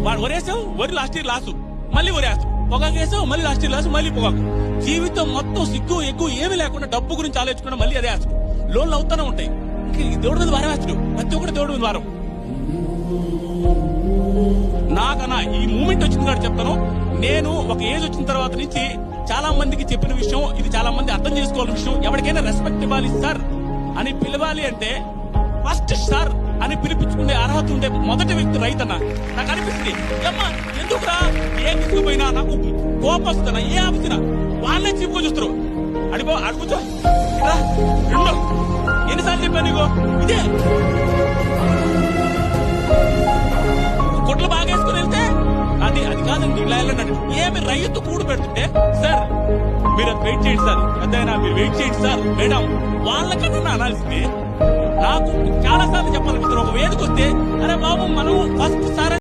వరేసావు, వరి last year loss, మళ్ళీ వరేస్తావు. పొగాకు వేసావు, మళ్ళీ లాస్ట్ ఇయర్ లాసు, మళ్ళీ పొగాకు. జీవితం మొత్తం సిగ్గు ఎగ్గు ఏమీ లేకుండా డబ్బు గురించి ఆలోచించుకున్నా మళ్ళీ అదే వేస్తాడు. లోన్లు అవుతానే ఉంటాయి. దేవుడి మీద వారం వేస్తాడు, ప్రతి ఒక్కటి దేవుడి మీద వారం. నాకన్నా ఈ మూమెంట్ వచ్చింది కాబట్టి చెప్తాను. నేను ఒక ఏజ్ వచ్చిన తర్వాత నుంచి చాలా మందికి చెప్పిన విషయం ఇది, చాలా మంది అర్థం చేసుకోవాల్సిన విషయం. ఎవరికైనా రెస్పెక్ట్ ఇవ్వాలి సార్ అని పిలవాలి అంటే ఫస్ట్ సార్ అని పిలిపించుకునే అర్హత ఉండే మొదటి వ్యక్తి రైతన్న. నాకు అనిపిస్తుంది అమ్మా ఎందుకురా ఏ తీసుకుపోయినా నాకు కోపం వస్తున్నా, ఏ ఆపుతున్నా వాళ్ళే చీపుకో చూస్తారు. అడుగుతా ఎన్నిసార్లు చెప్పాను నీకు ఇదే కొట్లు బాగా వేసుకుని వెళ్తే అది కాదండి. ఇలా వెళ్ళండి. ఏమి రైతు కూడు పెడుతుంటే సార్ మీరు అది వెయిట్ చేయండి సార్, అదైనా మీరు వెయిట్ చేయండి సార్ మేడం వాళ్ళకన్నా అనాల్సింది. నాకు చాలా సార్లు చెప్పాలనిపిస్తారు. ఒక వేదిక వస్తే అరే బాబు మనం ఫస్ట్ సార్